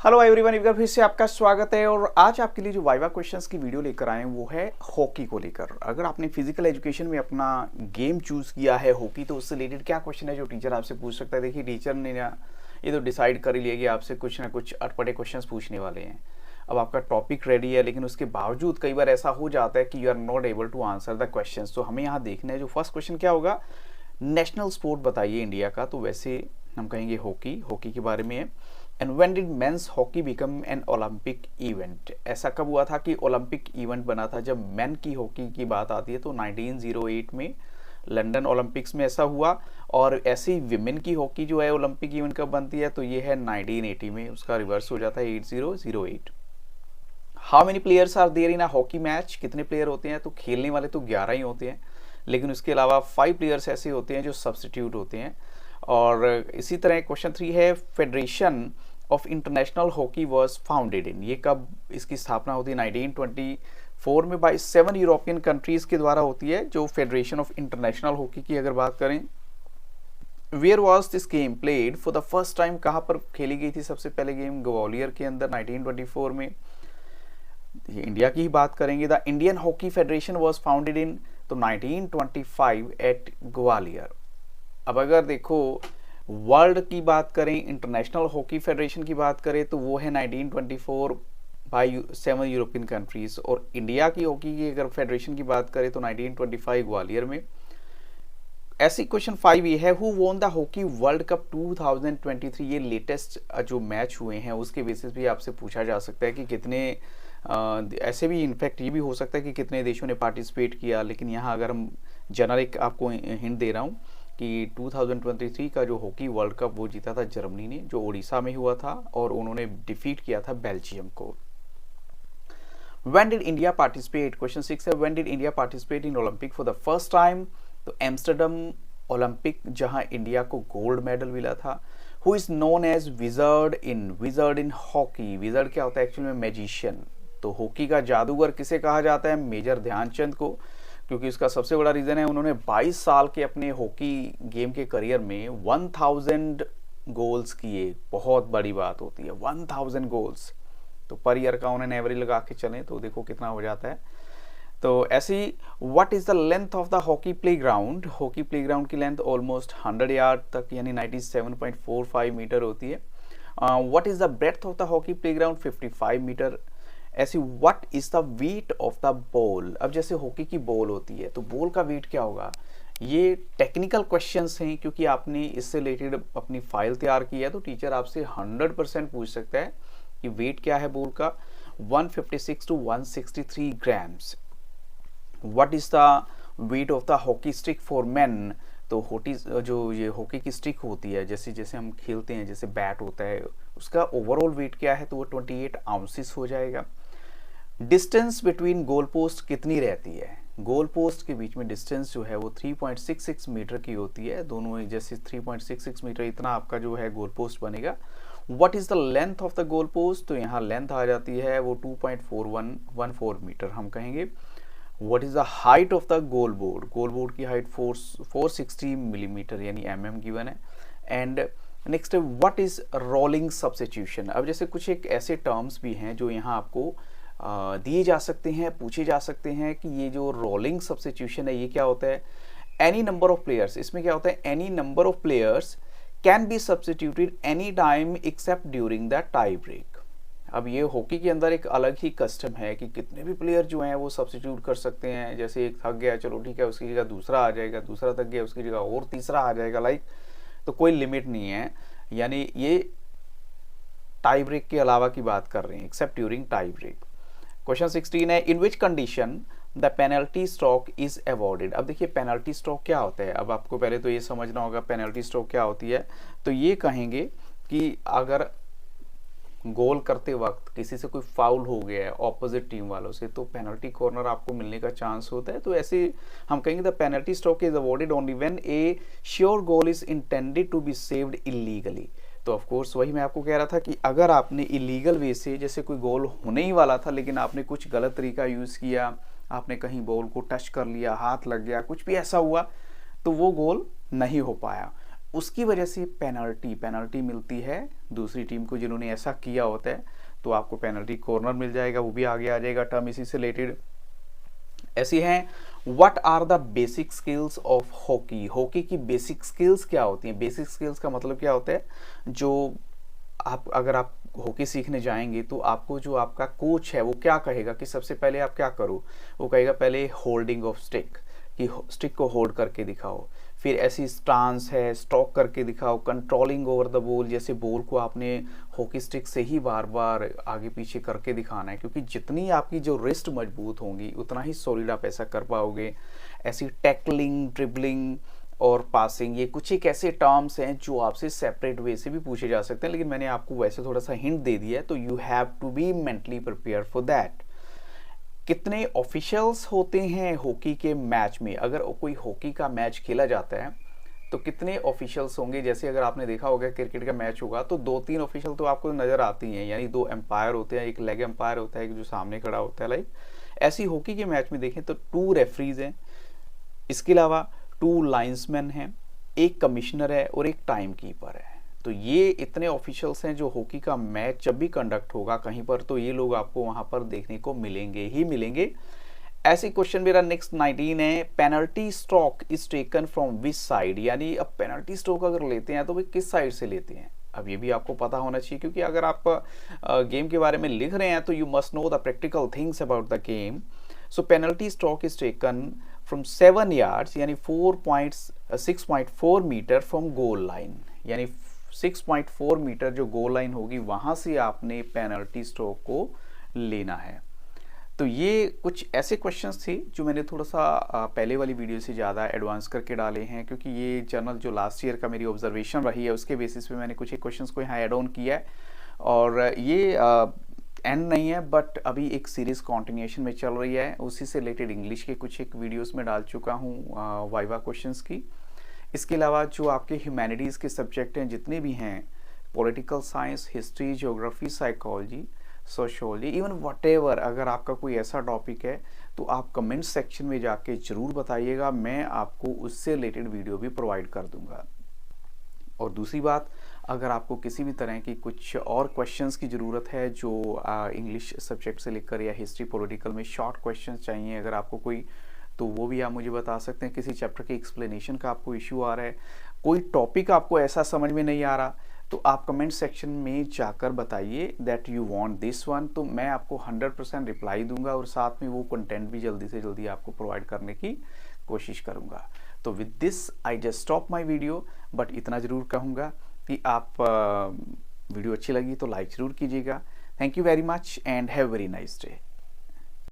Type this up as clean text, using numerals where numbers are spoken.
Hello everyone, एक बार फिर से आपका स्वागत है। और आज आपके लिए जो वाइवा क्वेश्चंस की वीडियो लेकर आए हैं वो है हॉकी को लेकर। अगर आपने फिजिकल एजुकेशन में अपना गेम चूज किया है हॉकी, तो उससे रिलेटेड क्या क्वेश्चन है जो टीचर आपसे पूछ सकता है। देखिए, टीचर ने ना ये तो डिसाइड कर ही लिया कि आपसे कुछ ना कुछ अटपटे क्वेश्चन पूछने वाले हैं। अब आपका टॉपिक रेडी है, लेकिन उसके बावजूद कई बार ऐसा हो जाता है कि you are not able to answer the question. तो हमें यहाँ देखना है जो फर्स्ट क्वेश्चन क्या होगा, नेशनल स्पोर्ट बताइए इंडिया का। तो वैसे हम कहेंगे हॉकी के बारे में है। And when did men's hockey become an Olympic event? ऐसा कब हुआ था कि ओलंपिक इवेंट बना था? जब मेन की हॉकी की बात आती है तो 1908 में लंदन ओलंपिक्स में ऐसा हुआ। और ऐसी विमेन की हॉकी जो है ओलंपिक इवेंट कब बनती है तो ये है 1980 में, उसका रिवर्स हो जाता है 8008। How many players are there in a hockey match? कितने प्लेयर होते हैं? तो खेलने वाले तो 11 ही होते हैं, लेकिन उसके अलावा 5 प्लेयर्स ऐसे होते हैं जो सब्स्टिट्यूट होते हैं। और इसी तरह क्वेश्चन 3 है, federation of international hockey was founded in? ये कब इसकी स्थापना होती है? 1924 में बाय 7 यूरोपियन कंट्रीज के द्वारा होती है जो फेडरेशन ऑफ इंटरनेशनल हॉकी की अगर बात करें। Where was this game played for the first time? कहाँ पर खेली गई थी सबसे पहले गेम? ग्वालियर के अंदर 1924 में। ये इंडिया की ही बात करेंगे, the Indian hockey federation was founded in तो 1925 एट ग्वालियर। अब अगर देखो वर्ल्ड की बात करें, इंटरनेशनल हॉकी फेडरेशन की बात करें तो वो है 1924 बाय 7 यूरोपियन कंट्रीज। और इंडिया की हॉकी की अगर फेडरेशन की बात करें तो 1925 ग्वालियर में। ऐसी क्वेश्चन 5 ये है, who won the hockey world cup 2023? ये लेटेस्ट जो मैच हुए हैं उसके बेसिस भी आपसे पूछा जा सकता है कि कितने ऐसे भी इनफैक्ट ये भी हो सकता है कि कितने देशों ने पार्टिसिपेट किया। लेकिन यहाँ अगर हम जेनरिक आपको हिंट दे रहा हूँ कि 2023 का जो हॉकी वर्ल्ड कप वो जीता था जर्मनी ने, जो ओडिशा में हुआ था, और उन्होंने डिफीट किया था बेल्जियम को। When did India participate? Question 6 है, When did India participate in Olympic for the first time? तो एम्स्टरडम ओलंपिक जहां इंडिया को गोल्ड मेडल मिला था। Who is known as wizard in hockey? Wizard क्या होता है एक्चुअली में? मैजिशियन। तो हॉकी का जादूगर किसे कहा जाता है? मेजर ध्यानचंद को, क्योंकि उसका सबसे बड़ा रीजन है उन्होंने 22 साल के अपने हॉकी गेम के करियर में 1000 गोल्स किए। बहुत बड़ी बात होती है 1000 गोल्स। तो पर ईयर का उन्होंने एवरेज लगा के चले तो देखो कितना हो जाता है। तो ऐसी, what is the length of the hockey playground? Hockey playground की लेंथ ऑलमोस्ट 100 यार्ड तक यानी 97.45 मीटर होती है। What is the breadth of the hockey playground? 55 metre. ऐसी, what is the weight of the ball? अब जैसे हॉकी की ball होती है तो बॉल का वेट क्या होगा? ये टेक्निकल क्वेश्चंस हैं, क्योंकि आपने इससे रिलेटेड अपनी फाइल तैयार की है तो टीचर आपसे 100% पूछ सकता है कि वेट क्या है बॉल का। 156 to 163 grams. What is the weight of the hockey stick for men? तो हॉकी जो ये हॉकी की स्टिक होती है, जैसे जैसे हम खेलते हैं, जैसे बैट होता है, उसका ओवरऑल वेट क्या है? तो वो 28 आउंसेस हो जाएगा। डिस्टेंस बिटवीन गोल पोस्ट कितनी रहती है? गोल पोस्ट के बीच में डिस्टेंस जो है वो 3.66 मीटर की होती है। दोनों जैसे 3.66 मीटर इतना आपका जो है गोल पोस्ट बनेगा। What is the length of the goal post? तो यहाँ लेंथ आ जाती है वो 2.4114 मीटर हम कहेंगे। What is the height of the goal board? Goal board की हाइट 460 मिलीमीटर यानी mm गिवन है। And next, what is rolling substitution? अब जैसे कुछ एक ऐसे टर्म्स भी हैं जो यहाँ आपको दिए जा सकते हैं, पूछे जा सकते हैं कि ये जो रोलिंग सब्स्टिट्यूशन है ये क्या होता है? एनी नंबर ऑफ प्लेयर्स, इसमें क्या होता है? Any number of players can be substituted any time except during the tie break. अब ये हॉकी के अंदर एक अलग ही कस्टम है कि कितने भी प्लेयर जो हैं वो सब्स्टिट्यूट कर सकते हैं। जैसे एक थक गया, चलो ठीक है, उसकी जगह दूसरा आ जाएगा, दूसरा थक गया उसकी जगह और तीसरा आ जाएगा, लाइक। तो कोई लिमिट नहीं है, यानी ये टाई ब्रेक के अलावा की बात कर रहे हैं, except during tie break. Question 16 है, in which condition the penalty stroke is awarded? अब देखिए पेनल्टी स्ट्रोक क्या होता है, अब आपको पहले तो ये समझना होगा पेनल्टी स्ट्रोक क्या होती है। तो ये कहेंगे कि अगर गोल करते वक्त किसी से कोई फाउल हो गया है ऑपोजिट टीम वालों से तो पेनल्टी कॉर्नर आपको मिलने का चांस होता है। तो ऐसे हम कहेंगे the penalty stroke is awarded only when a sure goal is intended to be saved illegally. तो ऑफ कोर्स वही मैं आपको कह रहा था कि अगर आपने इलीगल वे से, जैसे कोई गोल होने ही वाला था लेकिन आपने कुछ गलत तरीका यूज किया, आपने कहीं बॉल को टच कर लिया, हाथ लग गया, कुछ भी ऐसा हुआ, तो वो गोल नहीं हो पाया। उसकी वजह से पेनल्टी मिलती है दूसरी टीम को जिन्होंने ऐसा किया होता है, तो आपको पेनल्टी कॉर्नर मिल जाएगा, वो भी आगे आ जाएगा टर्म इसी से रिलेटेड। ऐसी हैं, what are the basic skills of hockey, hockey की बेसिक स्किल्स क्या होती हैं। बेसिक स्किल्स का मतलब क्या होता है, जो अगर आप हॉकी सीखने जाएंगे तो आपको जो आपका कोच है वो क्या कहेगा कि सबसे पहले आप क्या करो, वो कहेगा पहले होल्डिंग ऑफ स्टिक, कि स्टिक को होल्ड करके दिखाओ, फिर ऐसी स्टांस है स्ट्रोक करके दिखाओ, कंट्रोलिंग ओवर द बॉल, जैसे बॉल को आपने हॉकी स्टिक से ही बार बार आगे पीछे करके दिखाना है, क्योंकि जितनी आपकी जो रिस्ट मजबूत होंगी उतना ही सॉलिड आप ऐसा कर पाओगे। ऐसी टैकलिंग, ड्रिबलिंग और पासिंग, ये कुछ एक ऐसे टर्म्स हैं जो आपसे सेपरेट वे से भी पूछे जा सकते हैं, लेकिन मैंने आपको वैसे थोड़ा सा हिंट दे दिया है, तो you have to be mentally prepare for that. कितने ऑफिशियल्स होते हैं हॉकी के मैच में, अगर कोई हॉकी का मैच खेला जाता है तो कितने ऑफिशियल्स होंगे। जैसे अगर आपने देखा होगा क्रिकेट का मैच होगा तो 2-3 ऑफिशियल तो आपको नजर आती हैं, यानी 2 एम्पायर होते हैं, एक लेग एम्पायर होता है, एक जो सामने खड़ा होता है। लाइक ऐसी हॉकी के मैच में देखें तो 2 रेफरीज हैं, इसके अलावा 2 लाइन्समैन हैं, एक कमिश्नर है और एक टाइम कीपर है। तो ये इतने ऑफिशियल्स हैं जो हॉकी का मैच जब भी कंडक्ट होगा कहीं पर, तो ये लोग आपको वहां पर देखने को मिलेंगे ही मिलेंगे। ऐसे क्वेश्चन मेरा नेक्स्ट 19 है, penalty stroke is taken from which side, यानी अब पेनल्टी स्ट्रोक अगर लेते हैं तो वे किस साइड से लेते हैं। अब ये भी आपको पता होना चाहिए, क्योंकि अगर आप गेम के बारे में लिख रहे हैं तो you must know the practical things about the game. So penalty stroke is taken from 7 yards, यानी 6.4 मीटर फ्रॉम गोल लाइन, यानी 6.4 मीटर जो गोल लाइन होगी वहां से आपने पेनल्टी स्ट्रोक को लेना है। तो ये कुछ ऐसे क्वेश्चंस थे जो मैंने थोड़ा सा पहले वाली वीडियो से ज़्यादा एडवांस करके डाले हैं, क्योंकि ये जर्नल जो लास्ट ईयर का मेरी ऑब्जर्वेशन रही है उसके बेसिस पे मैंने कुछ एक क्वेश्चंस को यहाँ एड ऑन किया है। और ये एंड नहीं है, बट अभी एक सीरीज कॉन्टिन्यूएशन में चल रही है, उसी से रिलेटेड इंग्लिश के कुछ एक वीडियोस में डाल चुका हूँ वाइवा क्वेश्चंस की। इसके अलावा जो आपके ह्यूमैनिटीज़ के सब्जेक्ट हैं जितने भी हैं, political science, history, geography, psychology, sociology, even whatever, अगर आपका कोई ऐसा टॉपिक है तो आप कमेंट सेक्शन में जाके ज़रूर बताइएगा, मैं आपको उससे रिलेटेड वीडियो भी प्रोवाइड कर दूंगा। और दूसरी बात, अगर आपको किसी भी तरह की कुछ और क्वेश्चंस की ज़रूरत है जो इंग्लिश सब्जेक्ट से लेकर या हिस्ट्री, पॉलिटिकल में शॉर्ट क्वेश्चंस चाहिए अगर आपको कोई, तो वो भी आप मुझे बता सकते हैं। किसी चैप्टर के एक्सप्लेनेशन का आपको इश्यू आ रहा है, कोई टॉपिक आपको ऐसा समझ में नहीं आ रहा, तो आप कमेंट सेक्शन में जाकर बताइए that you want this one, तो मैं आपको 100% रिप्लाई दूंगा और साथ में वो कंटेंट भी जल्दी से जल्दी आपको प्रोवाइड करने की कोशिश करूंगा। तो with this I just stop my video, but इतना ज़रूर कहूँगा कि आप वीडियो अच्छी लगी तो लाइक ज़रूर कीजिएगा। Thank you very much and have very nice day.